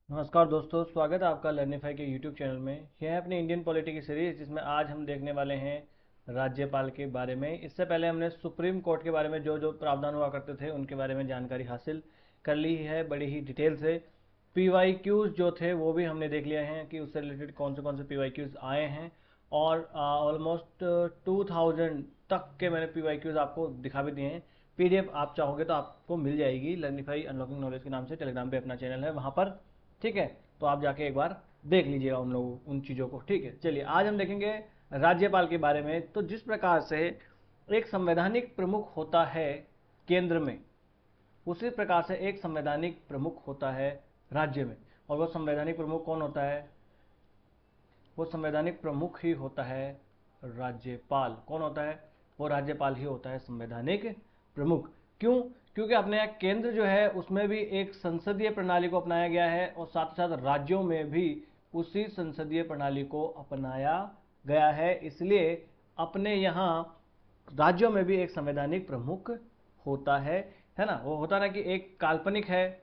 नमस्कार दोस्तों, स्वागत है आपका लर्निफाई के यूट्यूब चैनल में। यह है अपनी इंडियन पॉलिटी की सीरीज, जिसमें आज हम देखने वाले हैं राज्यपाल के बारे में। इससे पहले हमने सुप्रीम कोर्ट के बारे में जो जो प्रावधान हुआ करते थे उनके बारे में जानकारी हासिल कर ली है बड़ी ही डिटेल से। PYQs जो थे वो भी हमने देख लिया है कि उससे रिलेटेड कौन से PYQs आए हैं, और ऑलमोस्ट 2000 तक के मैंने PYQs आपको दिखा भी दिए हैं। PDF आप चाहोगे तो आपको मिल जाएगी। लर्निफाई अनलॉकिंग नॉलेज के नाम से टेलीग्राम पे अपना चैनल है, वहाँ पर ठीक है। तो आप जाके एक बार देख लीजिएगा उन चीज़ों को। ठीक है, चलिए आज हम देखेंगे राज्यपाल के बारे में। तो जिस प्रकार से एक संवैधानिक प्रमुख होता है केंद्र में, उसी प्रकार से एक संवैधानिक प्रमुख होता है राज्य में। और वो संवैधानिक प्रमुख कौन होता है? वो संवैधानिक प्रमुख ही होता है राज्यपाल। कौन होता है? वो राज्यपाल ही होता है संवैधानिक प्रमुख। क्यों? क्योंकि अपने यहाँ केंद्र जो है उसमें भी एक संसदीय प्रणाली को अपनाया गया है, और साथ ही साथ राज्यों में भी उसी संसदीय प्रणाली को अपनाया गया है। इसलिए अपने यहाँ राज्यों में भी एक संवैधानिक प्रमुख होता है ना। वो होता ना कि एक काल्पनिक है,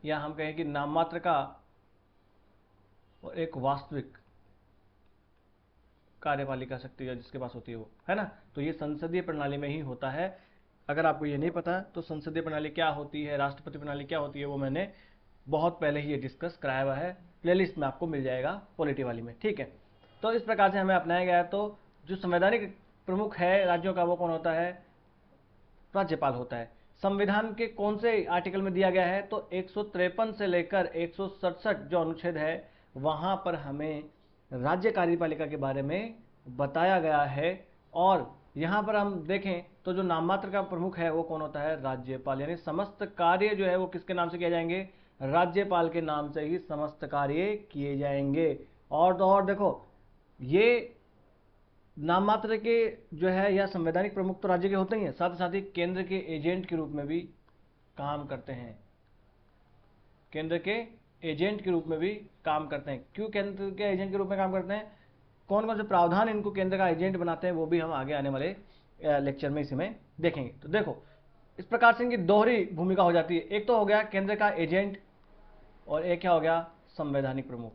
या हम कहें कि नाम मात्र का, और एक वास्तविक कार्यपालिका शक्ति या जिसके पास होती है वो, है ना। तो ये संसदीय प्रणाली में ही होता है। अगर आपको ये नहीं पता तो संसदीय प्रणाली क्या होती है, राष्ट्रपति प्रणाली क्या होती है, वो मैंने बहुत पहले ही ये डिस्कस कराया हुआ है। प्लेलिस्ट में आपको मिल जाएगा पॉलिटी वाली में, ठीक है। तो इस प्रकार से हमें अपनाया गया है। तो जो संवैधानिक प्रमुख है राज्यों का, वो कौन होता है? राज्यपाल होता है। संविधान के कौन से आर्टिकल में दिया गया है? तो 153 से लेकर 167 जो अनुच्छेद है, वहां पर हमें राज्य कार्यपालिका के बारे में बताया गया है। और यहां पर हम देखें तो जो नाममात्र का प्रमुख है वो कौन होता है? राज्यपाल। यानी समस्त कार्य जो है वो किसके नाम से किए जाएंगे? राज्यपाल के नाम से ही समस्त कार्य किए जाएंगे। और तो और देखो, ये नाम मात्र के जो है या संवैधानिक प्रमुख तो राज्य के होते ही हैं, साथ ही केंद्र के एजेंट के रूप में भी काम करते हैं। केंद्र के एजेंट के रूप में भी काम करते हैं। क्यों केंद्र के एजेंट के रूप में काम करते हैं? कौन कौन से प्रावधान इनको केंद्र का एजेंट बनाते हैं, वो भी हम आगे आने वाले लेक्चर में इसी में देखेंगे। तो देखो, इस प्रकार से इनकी दोहरी भूमिका हो जाती है। एक तो हो गया केंद्र का एजेंट, और एक क्या हो गया? संवैधानिक प्रमुख।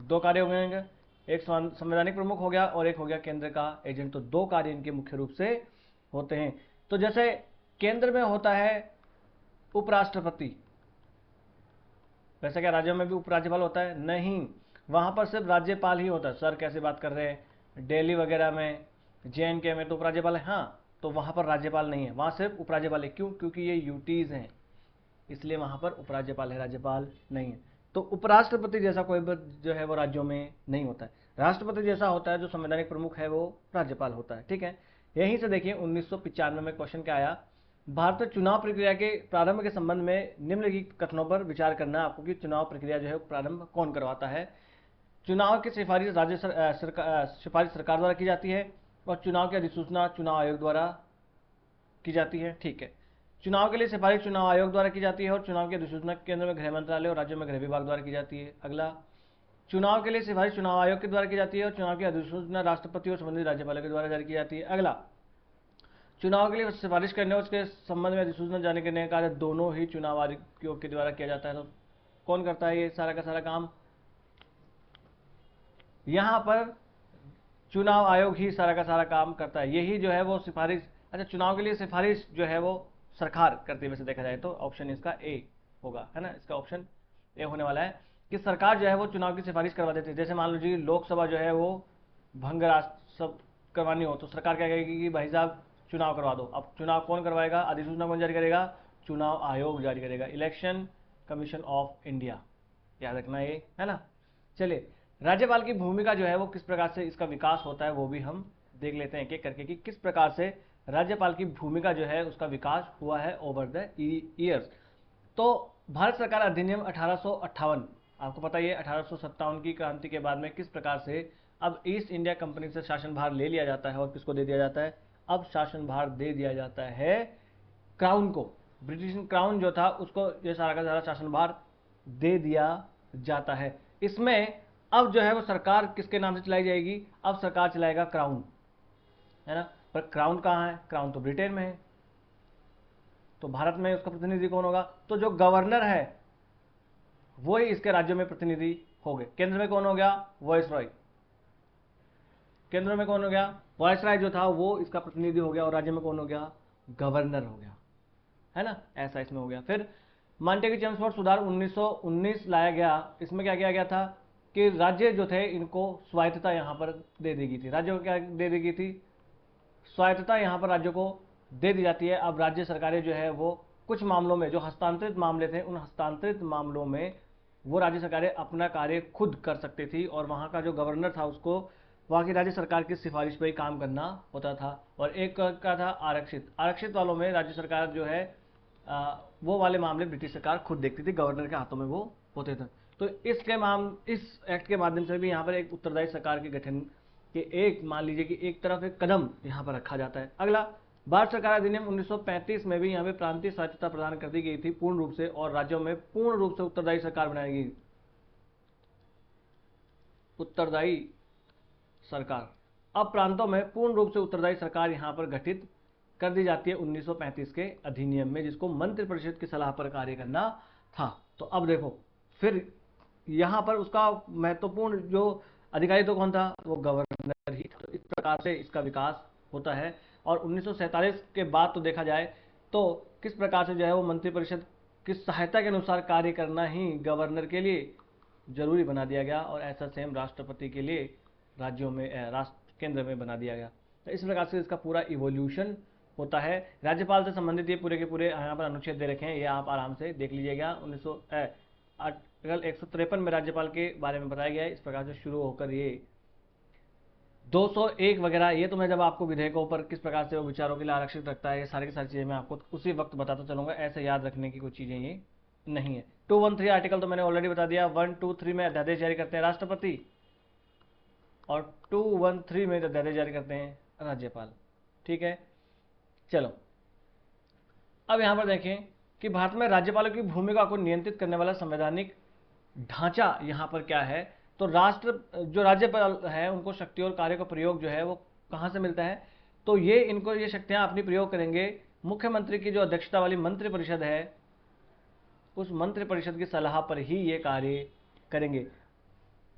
दो कार्य हो गए, एक संवैधानिक प्रमुख हो गया और एक हो गया केंद्र का एजेंट। तो दो कार्य इनके मुख्य रूप से होते हैं। तो जैसे केंद्र में होता है उपराष्ट्रपति, वैसे क्या राज्यों में भी उपराज्यपाल होता है? नहीं, वहां पर सिर्फ राज्यपाल ही होता है। सर कैसे बात कर रहे हैं, दिल्ली वगैरह में, JNK में तो उपराज्यपाल है, हाँ। तो वहां पर राज्यपाल नहीं है, वहां सिर्फ उपराज्यपाल है। क्यों? क्योंकि ये यूटीज हैं, इसलिए वहां पर उपराज्यपाल है, राज्यपाल नहीं है। तो उपराष्ट्रपति जैसा कोई जो है वो राज्यों में नहीं होता है। राष्ट्रपति जैसा होता है जो संवैधानिक प्रमुख है, वो राज्यपाल होता है, ठीक है। यहीं से देखिए 1995 में क्वेश्चन क्या आया? भारत में चुनाव प्रक्रिया के प्रारंभ के संबंध में निम्नलिखित कथनों पर विचार करना है आपको कि चुनाव प्रक्रिया जो है प्रारंभ कौन करवाता है। चुनाव की सिफारिश सिफारिश सरकार द्वारा की जाती है, और चुनाव की अधिसूचना चुनाव आयोग द्वारा की जाती है, ठीक है। चुनाव के लिए सिफारिश चुनाव आयोग द्वारा की जाती है, और चुनाव की अधिसूचना केंद्र में गृह मंत्रालय और राज्यों में गृह विभाग द्वारा की जाती है। अगला, चुनाव के लिए सिफारिश चुनाव आयोग के द्वारा की जाती है, और चुनाव की अधिसूचना राष्ट्रपति और संबंधित राज्यपालों के द्वारा जारी की जाती है। अगला, चुनाव के लिए सिफारिश करने और उसके संबंध में अधिसूचना जारी करने का कार्य दोनों ही चुनाव आयोग के द्वारा किया जाता है। तो कौन करता है ये सारा का सारा काम? यहां पर चुनाव आयोग ही सारा का सारा काम करता है। यही जो है वो सिफारिश, अच्छा, चुनाव के लिए सिफारिश जो है वो सरकार करती है। वैसे देखा जाए तो ऑप्शन इसका ए होगा, है ना। इसका ऑप्शन ए होने वाला है कि सरकार जो है वो चुनाव की सिफारिश करवा देती है। जैसे मान लीजिए लोकसभा जो है वो भंग राष्ट्र सब करवानी हो, तो सरकार क्या कहेगी कि भाई साहब चुनाव करवा दो। अब चुनाव कौन करवाएगा? अधिसूचना कौन जारी करेगा? चुनाव आयोग जारी करेगा, इलेक्शन कमीशन ऑफ इंडिया। याद रखना ये, है ना। चलिए, राज्यपाल की भूमिका जो है वो किस प्रकार से इसका विकास होता है वो भी हम देख लेते हैं एक एक करके कि किस प्रकार से राज्यपाल की भूमिका जो है उसका विकास हुआ है ओवर द ईयर्स। तो भारत सरकार अधिनियम 1858, आपको पता ही है 1857 की क्रांति के बाद में किस प्रकार से अब ईस्ट इंडिया कंपनी से शासन भार ले लिया जाता है, और किसको दे दिया जाता है? अब शासन भार दे दिया जाता है क्राउन को। ब्रिटिश क्राउन जो था उसको ये सारा का सारा शासन भार दे दिया जाता है। इसमें अब जो है वो सरकार किसके नाम से चलाई जाएगी? अब सरकार चलाएगा क्राउन, है ना। पर क्राउन कहाँ है? क्राउन तो ब्रिटेन में है। तो भारत में उसका प्रतिनिधि कौन होगा? तो जो गवर्नर है वो ही इसके राज्यों में प्रतिनिधि हो गए। केंद्र में कौन हो गया? वायसरॉय। केंद्र में कौन हो गया? वायसरॉय जो था वो इसका प्रतिनिधि हो गया, और राज्य में कौन हो गया? गवर्नर हो गया, है ना। ऐसा इसमें हो गया। फिर मांटेगी चेम्सफोर्ड सुधार 1919 लाया गया। इसमें क्या किया गया था कि राज्य जो थे इनको स्वायत्तता यहां पर दे दी गई थी। राज्यों को क्या दे दी गई थी? स्वायत्तता यहां पर राज्यों को दे दी जाती है। अब राज्य सरकारें जो है वो कुछ मामलों में, जो हस्तांतरित मामले थे, उन हस्तांतरित मामलों में वो राज्य सरकारें अपना कार्य खुद कर सकती थी, और वहां का जो गवर्नर था उसको वहां की राज्य सरकार की सिफारिश पर ही काम करना होता था। और एक का था आरक्षित। आरक्षित वालों में राज्य सरकार जो है वो वाले मामले ब्रिटिश सरकार खुद देखती थी, गवर्नर के हाथों में वो होते थे। तो इस एक्ट के माध्यम से भी यहाँ पर एक उत्तरदायी सरकार के गठन के एक, मान लीजिए कि एक तरफ एक कदम यहाँ पर रखा जाता है। अगला, भारत सरकार अधिनियम 1935 में भी यहाँ पे प्रांतीय स्वायत्तता प्रदान कर दी गई थी पूर्ण रूप से, और राज्यों में पूर्ण रूप से उत्तरदायी सरकार बनाई गई। उत्तरदायी सरकार, अब प्रांतों में पूर्ण रूप से उत्तरदायी सरकार यहाँ पर गठित कर दी जाती है 1935 के अधिनियम में, जिसको मंत्रिपरिषद की सलाह पर कार्य करना था। तो अब देखो, फिर यहाँ पर उसका महत्वपूर्ण जो अधिकारी तो कौन था? वो गवर्नर ही था। तो इस प्रकार से इसका विकास होता है। और 1947 के बाद तो देखा जाए तो किस प्रकार से जो है वो मंत्रिपरिषद की सहायता के अनुसार कार्य करना ही गवर्नर के लिए जरूरी बना दिया गया, और ऐसा सेम राष्ट्रपति के लिए राज्यों में, राष्ट्र केंद्र में बना दिया गया। तो इस प्रकार से इसका पूरा इवोल्यूशन होता है। राज्यपाल से संबंधित ये पूरे के पूरे यहाँ पर अनुच्छेद दे रखे हैं, ये आप आराम से देख लीजिएगा। आर्टिकल 153 में राज्यपाल के बारे में बताया गया है। इस प्रकार से शुरू होकर ये 201 वगैरह, ये तो मैं जब आपको विधेयकों पर किस प्रकार से वो विचारों के लिए आरक्षित रखता है, ये सारी की सारी चीज़ें मैं आपको उसी वक्त बताता चलूंगा। ऐसे याद रखने की कोई चीज़ें ये नहीं है। 213 आर्टिकल तो मैंने ऑलरेडी बता दिया। 123 में अध्यादेश जारी करते हैं राष्ट्रपति, और 213 में अध्यादेश जारी करते हैं राज्यपाल। ठीक है, चलो अब यहां पर देखें कि भारत में राज्यपालों की भूमिका को नियंत्रित करने वाला संवैधानिक ढांचा यहां पर क्या है। तो जो राज्यपाल है उनको शक्ति और कार्य का प्रयोग जो है वो कहां से मिलता है? तो ये शक्तियां अपनी प्रयोग करेंगे मुख्यमंत्री की जो अध्यक्षता वाली मंत्रिपरिषद है, उस मंत्रिपरिषद की सलाह पर ही ये कार्य करेंगे,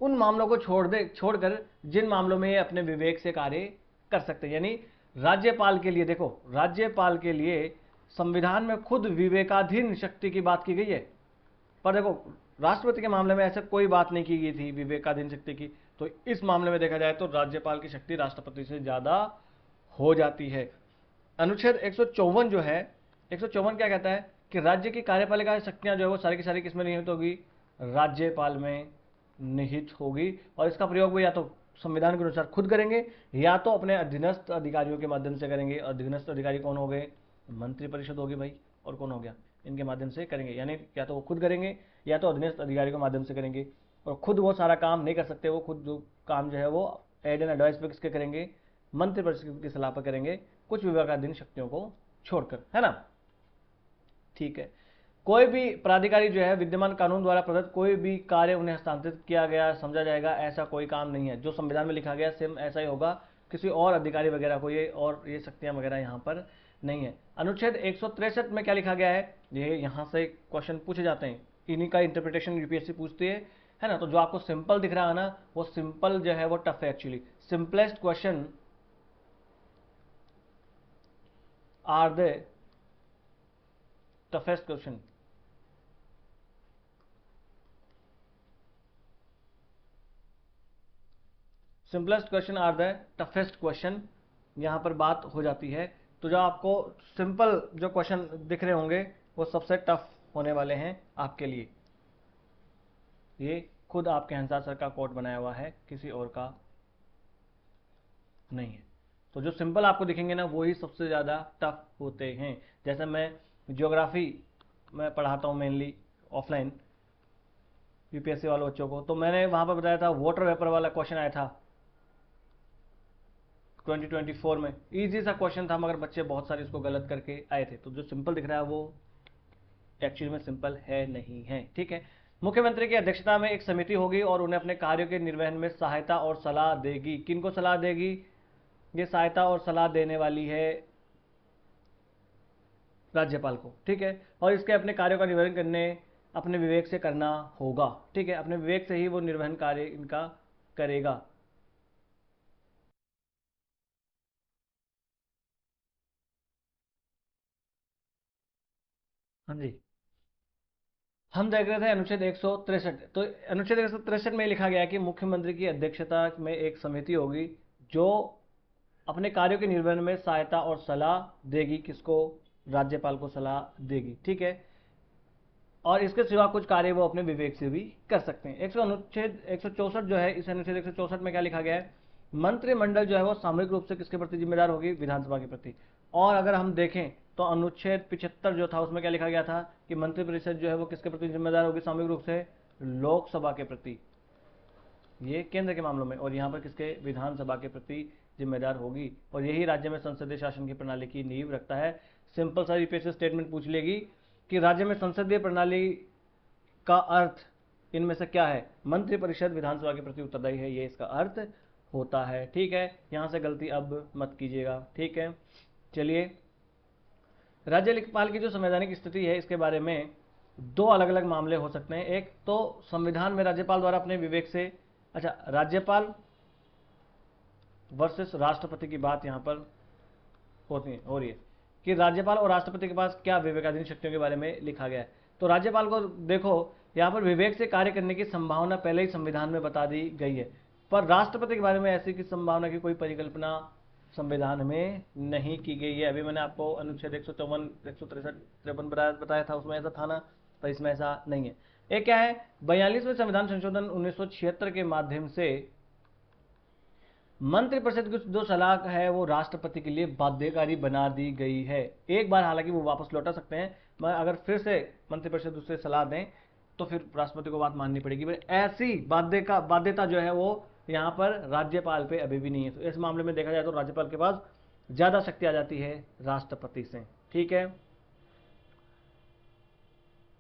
उन मामलों को छोड़कर जिन मामलों में ये अपने विवेक से कार्य कर सकते हैं। यानी राज्यपाल के लिए, देखो, राज्यपाल के लिए संविधान में खुद विवेकाधीन शक्ति की बात की गई है, पर देखो राष्ट्रपति के मामले में ऐसे कोई बात नहीं की गई थी विवेकाधीन शक्ति की। तो इस मामले में देखा जाए तो राज्यपाल की शक्ति राष्ट्रपति से ज्यादा हो जाती है। अनुच्छेद 154 जो है, 154 क्या कहता है कि राज्य की कार्यपालिका शक्तियां जो है वो सारी की सारी किसमें निहित होगी? राज्यपाल में निहित होगी। और इसका प्रयोग वो या तो संविधान के अनुसार खुद करेंगे, या तो अपने अधीनस्थ अधिकारियों के माध्यम से करेंगे। अधीनस्थ अधिकारी कौन हो गए? मंत्रिपरिषद होगी भाई, और कौन हो गया? इनके माध्यम से करेंगे। यानी या तो वो खुद करेंगे या तो अधीनस्थ अधिकारी के माध्यम से करेंगे। और खुद वो सारा काम नहीं कर सकते, वो खुद जो काम जो है वो एड एंड एडवाइस पे किसके करेंगे? मंत्रिपरिषद की सलाह पर करेंगे, कुछ विवेकाधीन शक्तियों को छोड़कर, है ना। ठीक है, कोई भी प्राधिकारी जो है विद्यमान कानून द्वारा प्रदत्त कोई भी कार्य उन्हें हस्तांतरित किया गया समझा जाएगा, ऐसा कोई काम नहीं है। जो संविधान में लिखा गया सेम ऐसा ही होगा, किसी और अधिकारी वगैरह को ये शक्तियां वगैरह यहाँ पर नहीं है। अनुच्छेद 163 में क्या लिखा गया है? ये यहाँ से क्वेश्चन पूछे जाते हैं, इन्हीं का इंटरप्रिटेशन यूपीएससी पूछती है ना। तो जो आपको सिंपल दिख रहा है ना, वो सिंपल जो है वो टफ है actually. Simplest question are the toughest question. Simplest question are the toughest question, यहां पर बात हो जाती है। तो जो आपको सिंपल जो क्वेश्चन दिख रहे होंगे वो सबसे टफ होने वाले हैं आपके लिए। ये खुद आपके हंसा सर का कोट बनाया हुआ है, किसी और का नहीं है। तो जो सिंपल आपको दिखेंगे ना वही सबसे ज़्यादा टफ होते हैं। जैसे मैं ज्योग्राफी में पढ़ाता हूँ मेनली ऑफलाइन यूपीएससी वाले बच्चों को, तो मैंने वहाँ पर बताया था वाटर वेपर वाला क्वेश्चन आया था 2024 में। इजी सा क्वेश्चन था, मगर बच्चे बहुत सारे इसको गलत करके आए थे। तो जो सिंपल दिख रहा है वो एक्चुअली में सिंपल है नहीं है। ठीक है, मुख्यमंत्री की अध्यक्षता में एक समिति होगी और उन्हें अपने कार्यों के निर्वहन में सहायता और सलाह देगी। किनको सलाह देगी? ये सहायता और सलाह देने वाली है राज्यपाल को। ठीक है, और इसके अपने कार्यों का निर्वहन करने अपने विवेक से करना होगा। ठीक है, अपने विवेक से ही वो निर्वहन कार्य इनका करेगा। हाँ जी, हम देख रहे थे अनुच्छेद 163। तो अनुच्छेद 163 में लिखा गया है कि मुख्यमंत्री की अध्यक्षता में एक समिति होगी जो अपने कार्यों के निर्वहन में सहायता और सलाह देगी। किसको? राज्यपाल को सलाह देगी। ठीक है, और इसके सिवा कुछ कार्य वो अपने विवेक से भी कर सकते हैं। अनुच्छेद 164 जो है, इस अनुच्छेद 164 में क्या लिखा गया है? मंत्रिमंडल जो है वो सामूहिक रूप से किसके प्रति जिम्मेदार होगी? विधानसभा के प्रति। और अगर हम देखें तो अनुच्छेद 75 जो था उसमें क्या लिखा गया था कि मंत्रिपरिषद जो है वो किसके प्रति जिम्मेदार होगी सामूहिक रूप से? लोकसभा के प्रति। ये केंद्र के मामलों में, और यहाँ पर किसके? विधानसभा के प्रति जिम्मेदार होगी। और यही राज्य में संसदीय शासन की प्रणाली की नींव रखता है। सिंपल सा यूपीएससी स्टेटमेंट पूछ लेगी कि राज्य में संसदीय प्रणाली का अर्थ इनमें से क्या है? मंत्रिपरिषद विधानसभा के प्रति उत्तरदायी है, ये इसका अर्थ होता है। ठीक है, यहां से गलती अब मत कीजिएगा। ठीक है, चलिए, राज्य लेखपाल की जो संवैधानिक स्थिति है इसके बारे में दो अलग अलग मामले हो सकते हैं। एक तो संविधान में राज्यपाल द्वारा अपने विवेक से, अच्छा, राज्यपाल वर्सेस राष्ट्रपति की बात यहां पर हो रही है कि राज्यपाल और राष्ट्रपति के पास क्या विवेकाधीन शक्तियों के बारे में लिखा गया है। तो राज्यपाल को देखो, यहां पर विवेक से कार्य करने की संभावना पहले ही संविधान में बता दी गई है, पर राष्ट्रपति के बारे में ऐसी की संभावना की कोई परिकल्पना संविधान में नहीं की गई है। अभी मैंने आपको अनुच्छेद 154, 163, 53 बताया था, उसमें ऐसा था ना, पर इसमें ऐसा नहीं है। एक क्या है? 42वें संविधान संशोधन 1976 के माध्यम से मंत्रिपरिषद की जो सलाह है वो राष्ट्रपति के लिए बाध्यकारी बना दी गई है। एक बार हालांकि वो वापस लौटा सकते हैं, मगर अगर फिर से मंत्रिपरिषद उससे सलाह दें तो फिर राष्ट्रपति को बात माननी पड़ेगी। ऐसी बाध्यता जो है वो यहाँ पर राज्यपाल पे अभी भी नहीं है। तो इस मामले में देखा जाए तो राज्यपाल के पास ज्यादा शक्ति आ जाती है राष्ट्रपति से। ठीक है,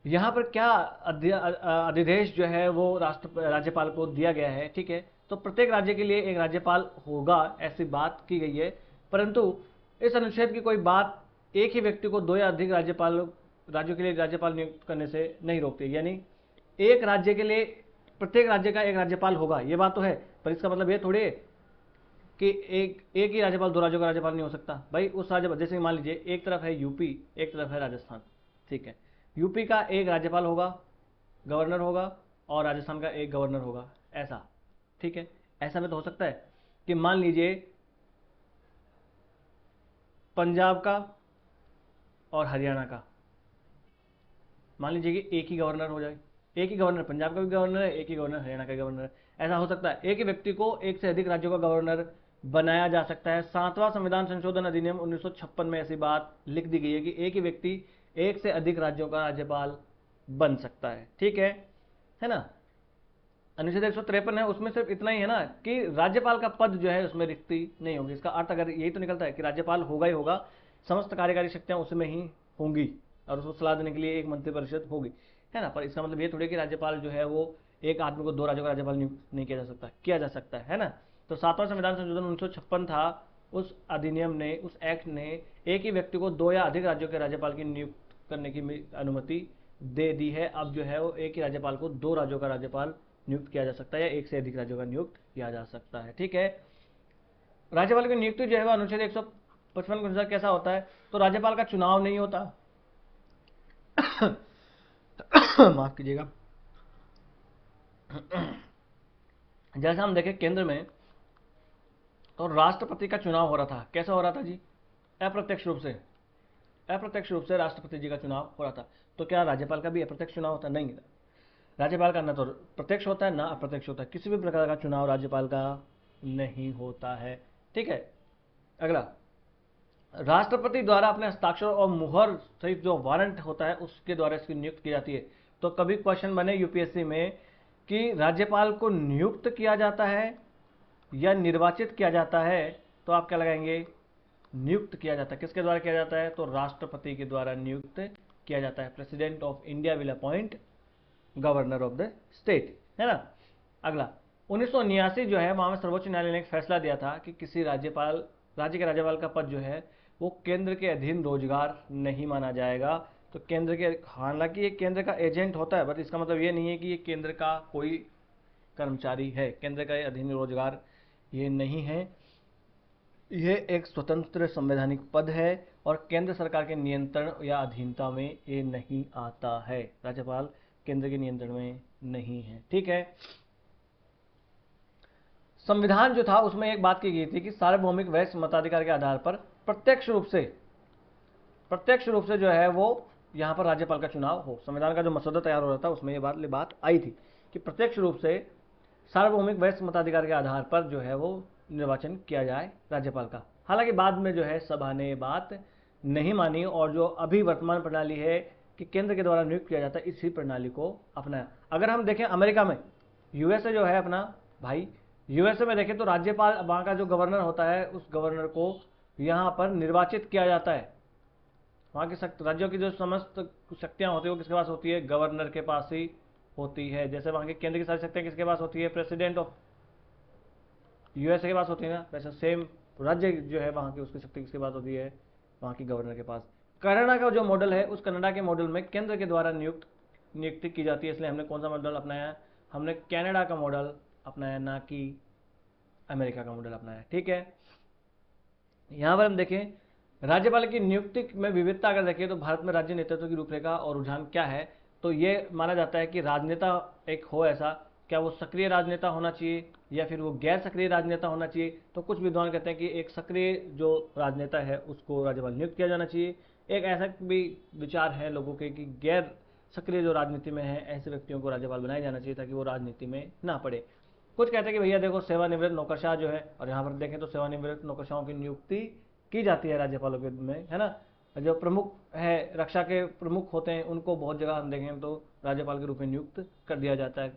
यहाँ पर क्या अधिदेश जो है वो राज्यपाल को दिया गया है। ठीक है, तो प्रत्येक राज्य के लिए एक राज्यपाल होगा ऐसी बात की गई है, परंतु इस अनुच्छेद की कोई बात एक ही व्यक्ति को दो या अधिक राज्यों के लिए राज्यपाल नियुक्त करने से नहीं रोकती। यानी एक राज्य के लिए प्रत्येक राज्य का एक राज्यपाल होगा, ये बात तो है, पर इसका मतलब ये थोड़ी है कि एक ही राज्यपाल दो राज्यों का राज्यपाल नहीं हो सकता। भाई उस राज्य, जैसे मान लीजिए एक तरफ है यूपी, एक तरफ है राजस्थान। ठीक है, यूपी का एक राज्यपाल होगा, गवर्नर होगा, और राजस्थान का एक गवर्नर होगा, ऐसा। ठीक है, ऐसा में तो हो सकता है कि मान लीजिए पंजाब का और हरियाणा का, मान लीजिए कि एक ही गवर्नर हो जाए। एक ही गवर्नर पंजाब का भी गवर्नर है, एक ही गवर्नर हरियाणा का गवर्नर है, ऐसा हो सकता है। एक ही व्यक्ति को एक से अधिक राज्यों का गवर्नर बनाया जा सकता है। 7वां संविधान संशोधन अधिनियम 1956 में ऐसी बात लिख दी गई है कि एक ही व्यक्ति एक से अधिक राज्यों का राज्यपाल बन सकता है। ठीक है ना? अनुच्छेद 153 है, उसमें सिर्फ इतना ही है ना कि राज्यपाल का पद जो है उसमें रिक्ति नहीं होगी। इसका अर्थ अगर यही तो निकलता है कि राज्यपाल होगा ही होगा, समस्त कार्यकारी शक्तियां उसमें ही होंगी, और उसको सलाह देने के लिए एक मंत्रिपरिषद होगी, है ना? पर इसका मतलब ये थोड़ी कि राज्यपाल जो है वो एक आदमी को दो राज्यों का राज्यपाल नियुक्त नहीं किया जा सकता, किया जा सकता है ना? तो 7वां संविधान संशोधन 1956 था, उस अधिनियम ने, उस एक्ट ने एक ही व्यक्ति को दो या अधिक राज्यों के राज्यपाल की नियुक्त करने की अनुमति दे दी है। अब जो है वो एक ही राज्यपाल को दो राज्यों का राज्यपाल नियुक्त किया जा सकता है, या एक से अधिक राज्यों का नियुक्त किया जा सकता है। ठीक है, राज्यपाल की नियुक्ति जो है वह अनुच्छेद 155 के अनुसार कैसा होता है? तो राज्यपाल का चुनाव नहीं होता। माफ कीजिएगा। जैसा हम देखें केंद्र में तो राष्ट्रपति का चुनाव हो रहा था, कैसा हो रहा था जी? अप्रत्यक्ष रूप से, अप्रत्यक्ष रूप से राष्ट्रपति जी का चुनाव हो रहा था। तो क्या राज्यपाल का भी अप्रत्यक्ष चुनाव होता? नहीं, राज्यपाल का न तो प्रत्यक्ष होता है ना अप्रत्यक्ष होता है, किसी भी प्रकार का चुनाव राज्यपाल का नहीं होता है। ठीक है, अगला, राष्ट्रपति द्वारा अपने हस्ताक्षर और मुहर सहित जो वारंट होता है उसके द्वारा इसकी नियुक्त की जाती है। तो कभी क्वेश्चन बने यूपीएससी में कि राज्यपाल को नियुक्त किया जाता है या निर्वाचित किया जाता है, तो आप क्या लगाएंगे? नियुक्त किया जाता है। किसके द्वारा किया जाता है? तो राष्ट्रपति के द्वारा नियुक्त किया जाता है। President of India will appoint governor of the state, है ना? अगला, 1979 जो है वहां में सर्वोच्च न्यायालय ने एक फैसला दिया था कि किसी राज्य के राज्यपाल का पद जो है वो केंद्र के अधीन रोजगार नहीं माना जाएगा, तो केंद्र के, हालांकि ये केंद्र का एजेंट होता है, बट इसका मतलब ये नहीं है कि ये केंद्र का कोई कर्मचारी है, केंद्र का ये अधीन रोजगार ये नहीं है। यह एक स्वतंत्र संवैधानिक पद है और केंद्र सरकार के नियंत्रण या अधीनता में ये नहीं आता है। राज्यपाल केंद्र के नियंत्रण में नहीं है, ठीक है। संविधान जो था उसमें एक बात की गई थी कि सार्वभौमिक वैश्य मताधिकार के आधार पर प्रत्यक्ष रूप से जो है वो यहाँ पर राज्यपाल का चुनाव हो। संविधान का जो मसौदा तैयार हो रहा था उसमें ये बात आई थी कि प्रत्यक्ष रूप से सार्वभौमिक वैश्य मताधिकार के आधार पर जो है वो निर्वाचन किया जाए राज्यपाल का। हालांकि बाद में जो है सभा ने ये बात नहीं मानी और जो अभी वर्तमान प्रणाली है कि केंद्र के द्वारा नियुक्त किया जाता है, इसी प्रणाली को अपनाया। अगर हम देखें अमेरिका में, यूएसए जो है अपना भाई, यूएसए में देखें तो राज्यपाल, वहाँ का जो गवर्नर होता है उस गवर्नर को यहाँ पर निर्वाचित किया जाता है। वहाँ की राज्यों की जो समस्त शक्तियाँ होती है वो किसके पास होती है? गवर्नर के पास ही होती है। जैसे वहाँ के केंद्र की सारी शक्तियाँ किसके पास होती है? प्रेसिडेंट ऑफ यूएसए के पास होती है ना, वैसे सेम राज्य जो है वहाँ की उसकी शक्ति किसके पास होती है? वहाँ की गवर्नर के पास। कनाडा का जो मॉडल है, उस कनाडा के मॉडल में केंद्र के द्वारा नियुक्ति की जाती है, इसलिए हमने कौन सा मॉडल अपनाया? हमने कनाडा का मॉडल अपनाया, ना कि अमेरिका का मॉडल अपनाया, ठीक है। यहाँ पर हम देखें राज्यपाल की नियुक्ति में विविधता अगर देखें तो भारत में राज्य नेतृत्व की रूपरेखा और रुझान क्या है, तो ये माना जाता है कि राजनेता एक हो ऐसा, क्या वो सक्रिय राजनेता होना चाहिए या फिर वो गैर सक्रिय राजनेता होना चाहिए। तो कुछ विद्वान कहते हैं कि एक सक्रिय जो राजनेता है उसको राज्यपाल नियुक्त किया जाना चाहिए। एक ऐसा भी विचार है लोगों के कि गैर सक्रिय जो राजनीति में है ऐसे व्यक्तियों को राज्यपाल बनाया जाना चाहिए ताकि वो राजनीति में ना पड़े। कुछ कहते हैं कि भैया देखो सेवानिवृत्त नौकरशाह जो है, और यहाँ पर देखें तो सेवानिवृत्त नौकरशाहों की नियुक्ति की जाती है राज्यपालों के में, है ना। जो प्रमुख है, रक्षा के प्रमुख होते हैं, उनको बहुत जगह हम देखें तो राज्यपाल के रूप में नियुक्त कर दिया जाता है।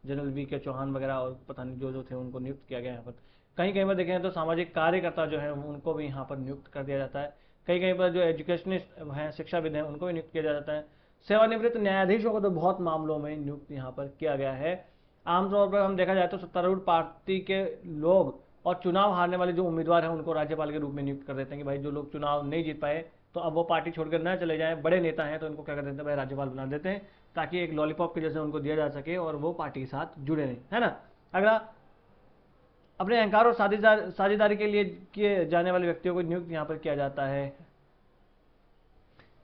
General VK. चौहान वगैरह और पता नहीं जो थे उनको नियुक्त किया गया यहाँ पर। कहीं कहीं पर देखें तो सामाजिक कार्यकर्ता जो है उनको भी यहाँ पर नियुक्त कर दिया जाता है। कहीं कहीं पर जो एजुकेशनिस्ट हैं, शिक्षाविद हैं, उनको भी नियुक्त किया जाता है। सेवानिवृत्त न्यायाधीशों को तो बहुत मामलों में नियुक्त यहाँ पर किया गया है। आमतौर पर हम देखा जाए तो सत्तारूढ़ पार्टी के लोग और चुनाव हारने वाले जो उम्मीदवार हैं उनको राज्यपाल के रूप में नियुक्त कर देते हैं कि भाई जो लोग चुनाव नहीं जीत पाए तो अब वो पार्टी छोड़कर ना चले जाएं, बड़े नेता हैं तो इनको क्या कर देते हैं भाई राज्यपाल बना देते हैं, ताकि एक लॉलीपॉप के जैसे उनको दिया जा सके और वो पार्टी के साथ जुड़े रहें, है ना। अगला, अपने अहंकार और साझेदारी के लिए किए जाने वाले व्यक्तियों को नियुक्त यहाँ पर किया जाता है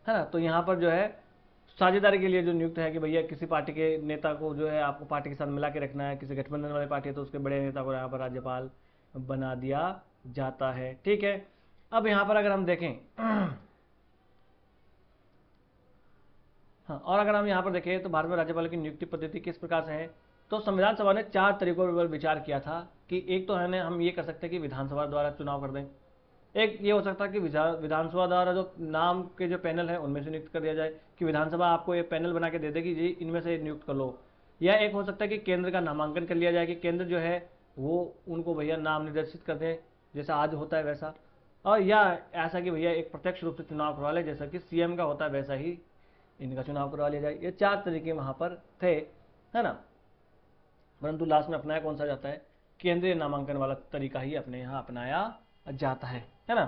ना। तो यहाँ पर जो है साझेदारी के लिए जो नियुक्त है कि भैया किसी पार्टी के नेता को जो है आपको पार्टी के साथ मिला के रखना है, किसी गठबंधन वाली पार्टी है तो उसके बड़े नेता को यहाँ पर राज्यपाल बना दिया जाता है, ठीक है। अब यहाँ पर अगर हम देखें हाँ, और अगर हम यहाँ पर देखें तो भारत में राज्यपाल की नियुक्ति पद्धति किस प्रकार से है, तो संविधान सभा ने 4 तरीकों पर विचार किया था कि एक तो है हम ये कर सकते हैं कि विधानसभा द्वारा चुनाव कर दें, एक ये हो सकता है कि विधानसभा द्वारा जो नाम के जो पैनल है उनमें से नियुक्त कर दिया जाए कि विधानसभा आपको ये पैनल बना के दे दे कि जी इनमें से नियुक्त कर लो, या एक हो सकता है कि केंद्र का नामांकन कर लिया जाए कि केंद्र जो है वो उनको भैया नाम निर्देशित कर दें जैसा आज होता है वैसा, और या ऐसा कि भैया एक प्रत्यक्ष रूप से चुनाव करवा ले जैसा कि सीएम का होता है वैसा ही इनका चुनाव करवा लिया जाए। ये 4 तरीके वहाँ पर थे, है ना। परंतु लास्ट में अपनाया कौन सा जाता है? केंद्रीय नामांकन वाला तरीका ही अपने यहाँ अपनाया जाता है ना।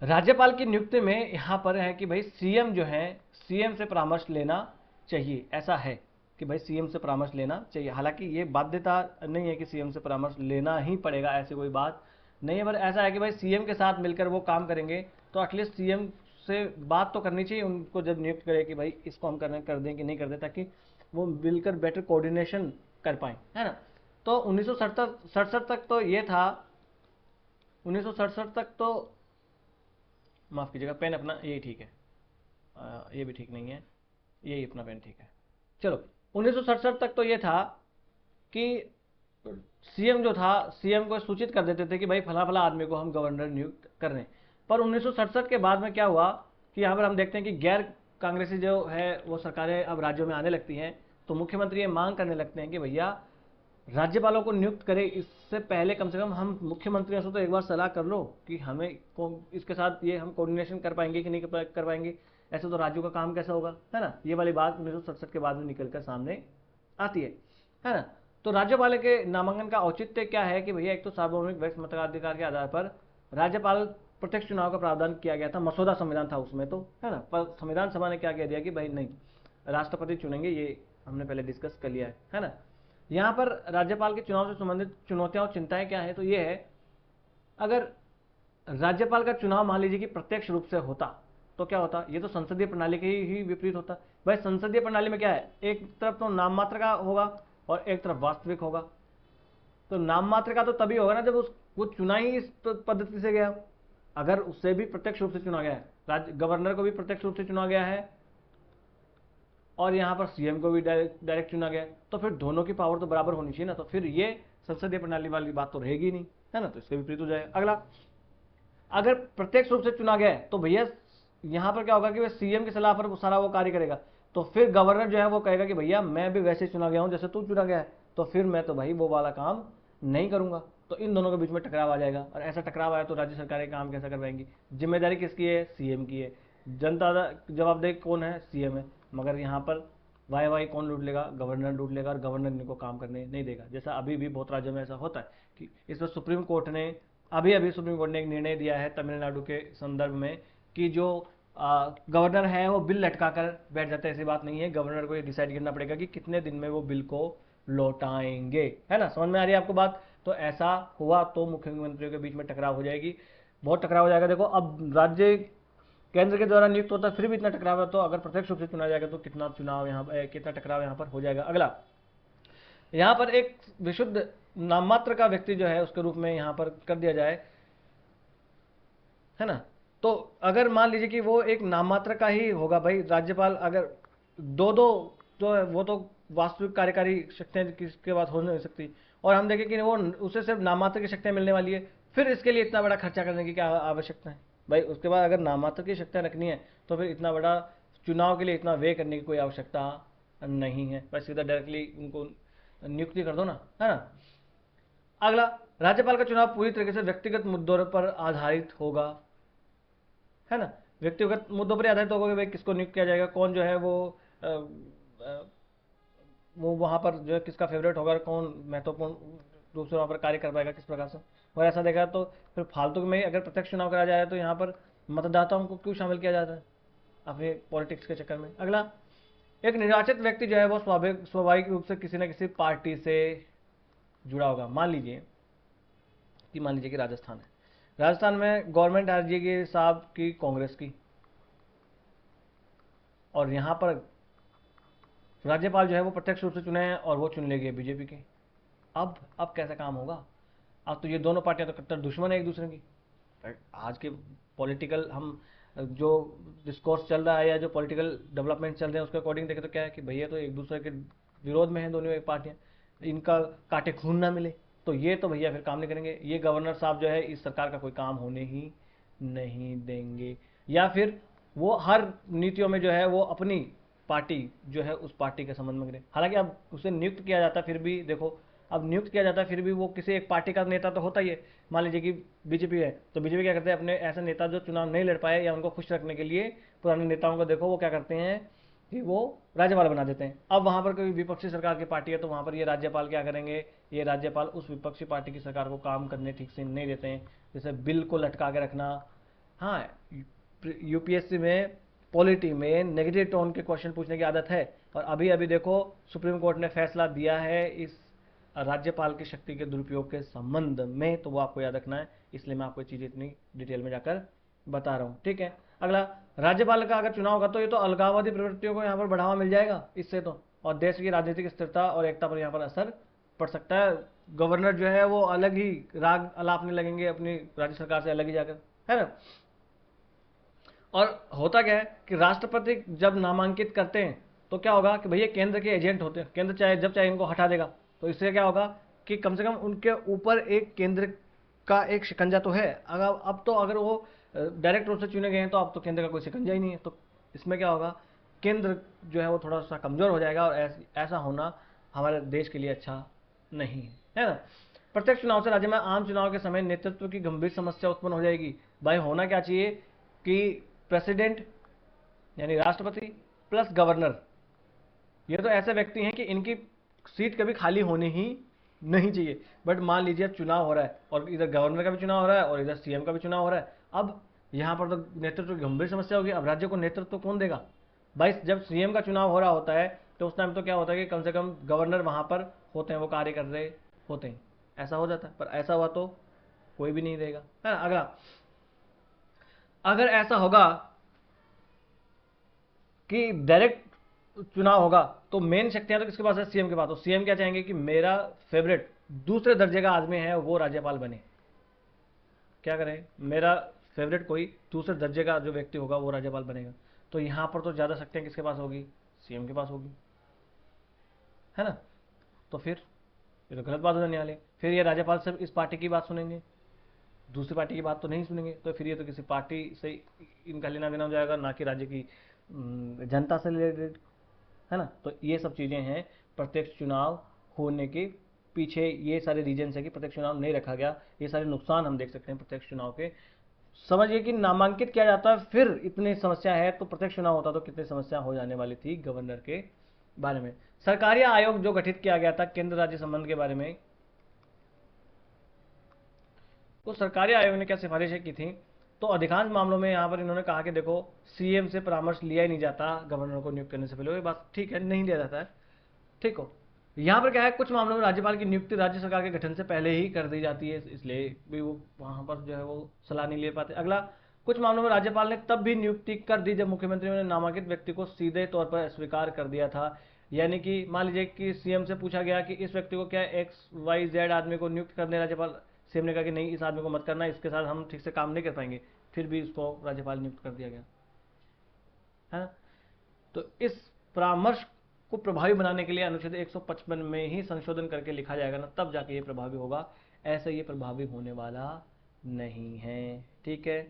राज्यपाल की नियुक्ति में यहाँ पर है कि भाई सीएम जो है, सीएम से परामर्श लेना चाहिए, ऐसा है कि भाई सीएम से परामर्श लेना चाहिए। हालांकि ये बाध्यता नहीं है कि सीएम से परामर्श लेना ही पड़ेगा, ऐसी कोई बात नहीं है, पर ऐसा है कि भाई सीएम के साथ मिलकर वो काम करेंगे तो एटलीस्ट सीएम से बात तो करनी चाहिए उनको जब नियुक्त करे कि भाई इसको हम कर दें कि नहीं कर दें, ताकि वो मिलकर बेटर कोऑर्डिनेशन कर पाए, है ना। तो 1967 तक तो ये था, 1967 तक तो माफ़ कीजिएगा, पेन अपना यही ठीक है, ये भी ठीक नहीं है, यही अपना पेन ठीक है। चलो 1967 तक तो ये था कि सीएम जो था, सीएम को सूचित कर देते थे कि भाई फला फला आदमी को हम गवर्नर नियुक्त कर रहे हैं। पर 1967 के बाद में क्या हुआ कि यहाँ पर हम देखते हैं कि गैर कांग्रेसी जो है वो सरकारें अब राज्यों में आने लगती हैं, तो मुख्यमंत्री ये मांग करने लगते हैं कि भैया राज्यपालों को नियुक्त करें, इससे पहले कम से कम हम मुख्यमंत्रियों से तो एक बार सलाह कर लो कि हमें इसके साथ ये हम कोऑर्डिनेशन कर पाएंगे कि नहीं कर पाएंगे, ऐसे तो राज्यों का काम कैसा होगा, है ना। ये वाली बात 1967 के बाद में निकल कर सामने आती है ना। तो राज्यपाल के नामांकन का औचित्य क्या है कि भैया एक तो सार्वभौमिक व्यक्त मताधिकार के आधार पर राज्यपाल प्रत्यक्ष चुनाव का प्रावधान किया गया था, मसौदा संविधान था उसमें तो, है ना। पर संविधान सभा ने क्या कह दिया कि भाई नहीं, राष्ट्रपति चुनेंगे, ये हमने पहले डिस्कस कर लिया है ना। यहाँ पर राज्यपाल के चुनाव से संबंधित चुनौतियां और चिंताएं क्या है, तो ये है, अगर राज्यपाल का चुनाव मान लीजिए कि प्रत्यक्ष रूप से होता तो क्या होता, ये तो संसदीय प्रणाली के ही विपरीत होता। भाई संसदीय प्रणाली में क्या है, एक तरफ तो नाम मात्र का होगा और एक तरफ वास्तविक होगा। तो नाम मात्र का तो तभी होगा ना जब वो चुना ही इस पद्धति से गया। अगर उससे भी प्रत्यक्ष रूप से चुना गया है, गवर्नर को भी प्रत्यक्ष रूप से चुना गया है और यहाँ पर सीएम को भी डायरेक्ट चुना गया, तो फिर दोनों की पावर तो बराबर होनी चाहिए ना। तो फिर ये संसदीय प्रणाली वाली बात तो रहेगी नहीं, है ना। तो इसके विपरीत हो जाएगा। अगला, अगर प्रत्यक्ष रूप से चुना गया तो भैया यहाँ पर क्या होगा कि वह सीएम की सलाह पर सारा वो कार्य करेगा। तो फिर गवर्नर जो है वो कहेगा कि भैया मैं भी वैसे चुना गया हूँ जैसे तू चुना गया है, तो फिर मैं तो भाई वो वाला काम नहीं करूंगा। तो इन दोनों के बीच में टकराव आ जाएगा, और ऐसा टकराव आया तो राज्य सरकारें काम कैसा करवाएंगी? जिम्मेदारी किसकी है? सीएम की है। जनता जवाबदेह कौन है? सीएम है। मगर यहाँ पर वाई कौन लूट लेगा? गवर्नर लूट लेगा, और गवर्नर इनको काम करने नहीं देगा। जैसा अभी भी बहुत राज्यों में ऐसा होता है कि इस पर सुप्रीम कोर्ट ने अभी सुप्रीम कोर्ट ने एक निर्णय दिया है तमिलनाडु के संदर्भ में कि जो गवर्नर है वो बिल लटका कर बैठ जाते हैं। ऐसी बात नहीं है, गवर्नर को ये डिसाइड करना पड़ेगा कि कितने दिन में वो बिल को लौटाएंगे, है ना। समझ में आ रही है आपको बात? तो ऐसा हुआ तो मुख्यमंत्रियों के बीच में टकराव हो जाएगी, बहुत टकराव हो जाएगा। देखो अब राज्य केंद्र के द्वारा नियुक्त होता है फिर भी इतना टकराव है, तो अगर प्रत्यक्ष रूप से चुना जाएगा तो कितना टकराव यहाँ पर हो जाएगा। अगला, यहाँ पर एक विशुद्ध नाम मात्र का व्यक्ति जो है उसके रूप में यहाँ पर कर दिया जाए, है ना। तो अगर मान लीजिए कि वो एक नाम मात्र का ही होगा, भाई राज्यपाल अगर दो तो वो तो वास्तविक कार्यकारी शक्तियां किसके बाद हो नहीं सकती, और हम देखें कि वो उसे सिर्फ नाम मात्र की शक्तियां मिलने वाली है, फिर इसके लिए इतना बड़ा खर्चा करने की क्या आवश्यकता है भाई? उसके बाद अगर नाम मात्र की शक्तियां रखनी है तो फिर इतना बड़ा चुनाव के लिए इतना व्यय करने की कोई आवश्यकता नहीं है, बस सीधा डायरेक्टली उनको नियुक्ति कर दो ना, है ना। अगला, राज्यपाल का चुनाव पूरी तरीके से व्यक्तिगत मुद्दों पर आधारित होगा, है ना। व्यक्तिगत मुद्दों पर आधारित होगा कि भाई किसको नियुक्त किया जाएगा, कौन जो है वो वहां पर जो है किसका फेवरेट होगा, कौन महत्वपूर्ण रूप से वहां पर कार्य कर पाएगा किस प्रकार से। और ऐसा देखा तो फिर फालतू में अगर प्रत्यक्ष चुनाव कराया जाए तो यहाँ पर मतदाताओं को क्यों शामिल किया जाता है अपने पॉलिटिक्स के चक्कर में। अगला, एक निर्वाचित व्यक्ति जो है वो स्वाभाविक रूप से किसी न किसी पार्टी से जुड़ा होगा। मान लीजिए कि राजस्थान है, राजस्थान में गवर्नमेंट आ जाएगी साहब की कांग्रेस की, और यहाँ पर राज्यपाल जो है वो प्रत्यक्ष रूप से चुने हैं और वो चुन लेगी बीजेपी की। अब कैसा काम होगा? अब तो ये दोनों पार्टियां तो कट्टर दुश्मन है एक दूसरे की। आज के पॉलिटिकल हम जो डिस्कोर्स चल रहा है या जो पॉलिटिकल डेवलपमेंट चल रहे हैं उसके अकॉर्डिंग देखें तो क्या है कि भैया तो एक दूसरे के विरोध में है दोनों एक पार्टियां, इनका काटे खून ना मिले, तो ये तो भैया फिर काम नहीं करेंगे। ये गवर्नर साहब जो है इस सरकार का कोई काम होने ही नहीं देंगे, या फिर वो हर नीतियों में जो है वो अपनी पार्टी जो है उस पार्टी के संबंध में करें। हालांकि अब उसे नियुक्त किया जाता है, फिर भी देखो अब नियुक्त किया जाता है फिर भी वो किसी एक पार्टी का नेता तो होता ही है। मान लीजिए कि बीजेपी है तो बीजेपी क्या करते हैं, अपने ऐसे नेता जो चुनाव नहीं लड़ पाए या उनको खुश रखने के लिए पुराने नेताओं को देखो वो क्या करते हैं कि वो राज्यपाल बना देते हैं। अब वहां पर कोई विपक्षी सरकार की पार्टी है तो वहां पर ये राज्यपाल क्या करेंगे, ये राज्यपाल उस विपक्षी पार्टी की सरकार को काम करने ठीक से नहीं देते हैं, जैसे बिल को लटका के रखना। हाँ, यूपीएससी में पॉलिटी में नेगेटिव टोन के क्वेश्चन पूछने की आदत है, और अभी अभी देखो सुप्रीम कोर्ट ने फैसला दिया है इस राज्यपाल की शक्ति के दुरुपयोग के संबंध में, तो वो आपको याद रखना है, इसलिए मैं आपको ये चीज़ें इतनी डिटेल में जाकर बता रहा हूँ, ठीक है। अगला, राज्यपाल का अगर चुनाव होगा तो ये तो अलगाववादी प्रवृत्तियों को यहाँ पर बढ़ावा मिल जाएगा इससे तो, और देश की राजनीतिक स्थिरता और एकता पर यहाँ पर असर पड़ सकता है। गवर्नर जो है वो अलग ही राग अलापने लगेंगे अपनी राज्य सरकार से अलग ही जाकर, है ना। और होता क्या है कि राष्ट्रपति जब नामांकित करते हैं तो क्या होगा कि भैया केंद्र के एजेंट होते हैं, केंद्र चाहे इनको हटा देगा, तो इससे क्या होगा कि कम से कम उनके ऊपर एक केंद्र का एक शिकंजा तो है। अगर वो डायरेक्ट रूप से चुने गए हैं तो अब तो केंद्र का कोई शिकंजा ही नहीं है, तो इसमें क्या होगा, केंद्र जो है वो थोड़ा सा कमजोर हो जाएगा, और ऐसा होना हमारे देश के लिए अच्छा नहीं है ना। प्रत्यक्ष चुनाव से राज्य में आम चुनाव के समय नेतृत्व की गंभीर समस्या उत्पन्न हो जाएगी। भाई होना क्या चाहिए कि प्रेसिडेंट यानी राष्ट्रपति प्लस गवर्नर, ये तो ऐसे व्यक्ति हैं कि इनकी सीट कभी खाली होनी ही नहीं चाहिए। बट मान लीजिए चुनाव हो रहा है और इधर गवर्नर का भी चुनाव हो रहा है और इधर सीएम का भी चुनाव हो रहा है, अब यहाँ पर तो नेतृत्व की गंभीर समस्या होगी। अब राज्य को नेतृत्व कौन देगा भाई? जब सीएम का चुनाव हो रहा होता है तो उस टाइम तो क्या होता है कि कम से कम गवर्नर वहाँ पर होते हैं, वो कार्य कर रहे होते हैं, ऐसा हो जाता है। पर ऐसा हुआ तो कोई भी नहीं रहेगा, है ना। अगर ऐसा होगा कि डायरेक्ट चुनाव होगा तो मेन शक्तियां तो किसके पास है? सीएम के पास। तो सीएम क्या चाहेंगे कि मेरा फेवरेट दूसरे दर्जे का आदमी है वो राज्यपाल बने। क्या करें? मेरा फेवरेट कोई दूसरे दर्जे का जो व्यक्ति होगा वो राज्यपाल बनेगा। तो यहां पर तो ज़्यादा शक्तियां किसके पास होगी? सीएम के पास होगी, है ना। तो फिर ये तो गलत बात हो जाने वाली। फिर ये राज्यपाल सिर्फ इस पार्टी की बात सुनेंगे, दूसरी पार्टी की बात तो नहीं सुनेंगे। तो फिर ये तो किसी पार्टी से इनका लेना देना हो जाएगा, ना कि राज्य की जनता से रिलेटेड, है ना। तो ये सब चीज़ें हैं प्रत्यक्ष चुनाव होने के पीछे, ये सारे रीजन है कि प्रत्यक्ष चुनाव नहीं रखा गया। ये सारे नुकसान हम देख सकते हैं प्रत्यक्ष चुनाव के। समझिए कि नामांकित किया जाता है, फिर इतनी समस्या है, तो प्रत्यक्ष चुनाव होता तो कितनी समस्या हो जाने वाली थी गवर्नर के बारे में। सरकारी आयोग जो गठित किया गया था केंद्र राज्य संबंध के बारे में, तो सरकारी आयोग ने क्या सिफारिशें की थी? तो अधिकांश मामलों में यहाँ पर इन्होंने कहा कि देखो सीएम से परामर्श लिया ही नहीं जाता गवर्नर को नियुक्त करने से पहले। ये बात ठीक है, नहीं लिया जाता है, ठीक हो। यहाँ पर क्या है, कुछ मामलों में राज्यपाल की नियुक्ति राज्य सरकार के गठन से पहले ही कर दी जाती है, इसलिए भी वो वहाँ पर जो है वो सलाह नहीं ले पाते। अगला, कुछ मामलों में राज्यपाल ने तब भी नियुक्ति कर दी जब मुख्यमंत्री ने नामांकित व्यक्ति को सीधे तौर पर स्वीकार कर दिया था। यानी कि मान लीजिए कि सीएम से पूछा गया कि इस व्यक्ति को क्या XYZ आदमी को नियुक्त करने, राज्यपाल सीएम ने कहा कि नहीं इस आदमी को मत करना, इसके साथ हम ठीक से काम नहीं कर पाएंगे, फिर भी इसको राज्यपाल नियुक्त कर दिया गया, है ना। तो इस परामर्श को प्रभावी बनाने के लिए अनुच्छेद 155 में ही संशोधन करके लिखा जाएगा ना, तब जाके ये प्रभावी होगा, ऐसे ये प्रभावी होने वाला नहीं है, ठीक है।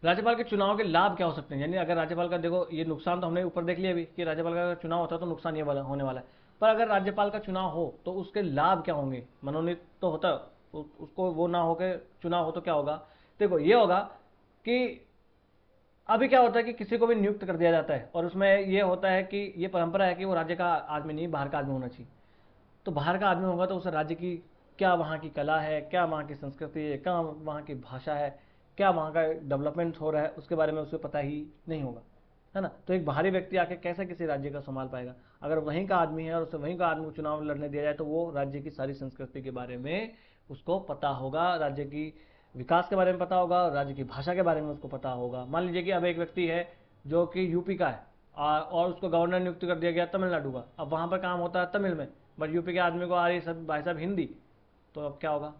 राज्यपाल के चुनाव के लाभ क्या हो सकते हैं? यानी अगर राज्यपाल का, देखो ये नुकसान तो हमने ऊपर देख लिया अभी कि राज्यपाल का चुनाव होता है तो नुकसान ये वाला होने वाला है। पर अगर राज्यपाल का चुनाव हो तो उसके लाभ क्या होंगे? मनोनीत तो होता, उसको वो ना होकर चुनाव हो तो क्या होगा? देखो ये होगा कि अभी क्या होता है कि किसी को भी नियुक्त कर दिया जाता है और उसमें ये होता है कि ये परंपरा है कि वो राज्य का आदमी नहीं, बाहर का आदमी होना चाहिए। तो बाहर का आदमी होगा तो उस राज्य की क्या वहाँ की कला है, क्या वहाँ की संस्कृति है, क्या वहाँ की भाषा है, क्या वहाँ का डेवलपमेंट हो रहा है, उसके बारे में उसे पता ही नहीं होगा, है ना। तो एक बाहरी व्यक्ति आके कैसे किसी राज्य का संभाल पाएगा? अगर वहीं का आदमी है और उसे वहीं का आदमी को चुनाव लड़ने दिया जाए तो वो राज्य की सारी संस्कृति के बारे में उसको पता होगा, राज्य की विकास के बारे में पता होगा, राज्य की भाषा के बारे में उसको पता होगा। मान लीजिए कि अब एक व्यक्ति है जो कि यूपी का है और उसको गवर्नर नियुक्त कर दिया गया तमिलनाडु का। अब वहाँ पर काम होता है तमिल में, बट यूपी के आदमी को आ रही सब भाई साहब हिंदी, तो अब क्या होगा?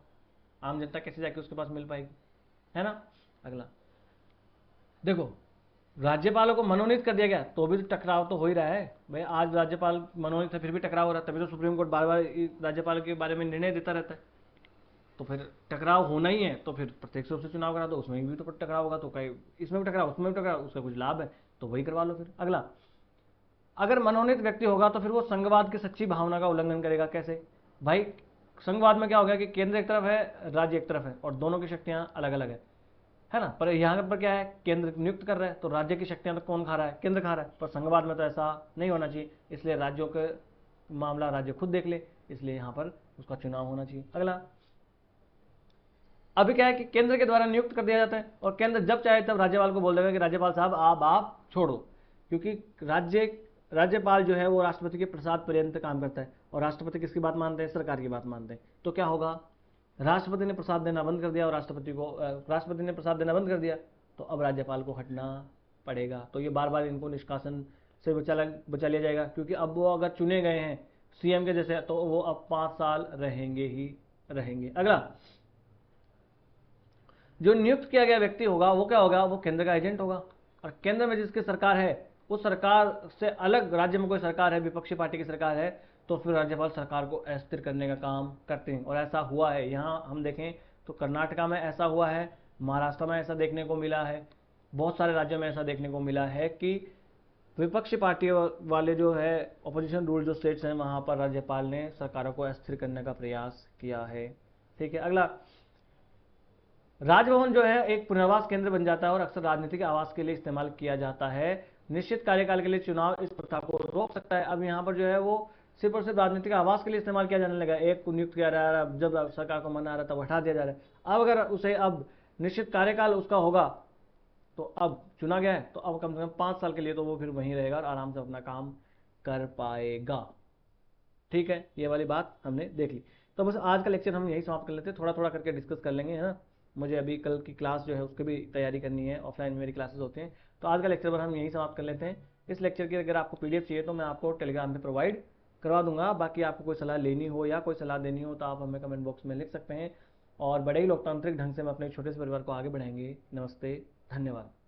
आम जनता कैसे जाके उसके पास मिल पाएगी, है ना। अगला देखो, राज्यपालों को मनोनीत कर दिया गया तो भी तो टकराव तो हो ही रहा है भाई। आज राज्यपाल मनोनीत है फिर भी टकराव हो रहा है, तभी तो सुप्रीम कोर्ट बार बार राज्यपाल के बारे में निर्णय देता रहता है। तो फिर टकराव होना ही है तो फिर प्रत्यक्ष रूप से चुनाव करा दो, उसमें भी तो टकराव होगा। तो कहीं इसमें भी टकराव, उसमें भी टकराव, उसका कुछ लाभ है तो वही करवा लो फिर। अगला, अगर मनोनीत व्यक्ति होगा तो फिर वो संघवाद की सच्ची भावना का उल्लंघन करेगा। कैसे भाई? संघवाद में क्या हो गया कि केंद्र एक तरफ है, राज्य एक तरफ है और दोनों की शक्तियां अलग अलग है ना। पर यहाँ पर क्या है, केंद्र नियुक्त कर रहा है तो राज्य की शक्तियां तो कौन खा रहा है? केंद्र खा रहा है। पर संघवाद में तो ऐसा नहीं होना चाहिए, इसलिए राज्यों का मामला राज्य खुद देख ले, इसलिए यहाँ पर उसका चुनाव होना चाहिए। अगला, अभी क्या है कि केंद्र के द्वारा नियुक्त कर दिया जाता है और केंद्र जब चाहे तब राज्यपाल को बोल देगा कि राज्यपाल साहब आप छोड़ो, क्योंकि राज्यपाल जो है वो राष्ट्रपति के प्रसाद पर्यंत काम करता है और राष्ट्रपति किसकी बात मानते हैं? सरकार की बात मानते हैं। तो क्या होगा? राष्ट्रपति ने प्रसाद देना बंद कर दिया और राष्ट्रपति ने प्रसाद देना बंद कर दिया तो अब राज्यपाल को हटना पड़ेगा। तो ये बार बार इनको निष्कासन से बचा लिया जाएगा, क्योंकि अब वो अगर चुने गए हैं सीएम के जैसे तो वो अब 5 साल रहेंगे ही रहेंगे। अगला, जो नियुक्त किया गया व्यक्ति होगा वो क्या होगा? वो केंद्र का एजेंट होगा और केंद्र में जिसकी सरकार है उस सरकार से अलग राज्य में कोई सरकार है, विपक्षी पार्टी की सरकार है, तो फिर राज्यपाल सरकार को अस्थिर करने का काम करते हैं। और ऐसा हुआ है, यहाँ हम देखें तो कर्नाटका में ऐसा हुआ है, महाराष्ट्र में ऐसा देखने को मिला है, बहुत सारे राज्यों में ऐसा देखने को मिला है कि विपक्षी पार्टी वाले जो है अपोजिशन रूल जो स्टेट्स हैं वहाँ पर राज्यपाल ने सरकारों को अस्थिर करने का प्रयास किया है, ठीक है। अगला, राजभवन जो है एक पुनर्वास केंद्र बन जाता है और अक्सर राजनीतिक आवास के लिए इस्तेमाल किया जाता है। निश्चित कार्यकाल के लिए चुनाव इस प्रथा को रोक सकता है। अब यहाँ पर जो है वो सिर्फ और सिर्फ राजनीतिक आवास के लिए इस्तेमाल किया जाने लगा। एक को नियुक्त किया जा रहा है, जब सरकार को मन आ रहा है तब हटा दिया जा रहा है। अब अगर उसे अब निश्चित कार्यकाल उसका होगा, तो अब चुना गया है तो अब कम से कम 5 साल के लिए तो वो फिर वहीं रहेगा और आराम से अपना काम कर पाएगा। ठीक है, ये वाली बात हमने देख ली। तो बस आज का लेक्चर हम यही समाप्त कर लेते हैं, थोड़ा थोड़ा करके डिस्कस कर लेंगे, है ना। मुझे अभी कल की क्लास जो है उसकी भी तैयारी करनी है, ऑफलाइन मेरी क्लासेस होती हैं। तो आज का लेक्चर पर हम यही समाप्त कर लेते हैं। इस लेक्चर की अगर आपको पीडीएफ चाहिए तो मैं आपको टेलीग्राम पे प्रोवाइड करवा दूंगा। बाकी आपको कोई सलाह लेनी हो या कोई सलाह देनी हो तो आप हमें कमेंट बॉक्स में लिख सकते हैं, और बड़े ही लोकतांत्रिक ढंग से हम अपने छोटे से परिवार को आगे बढ़ाएंगे। नमस्ते, धन्यवाद।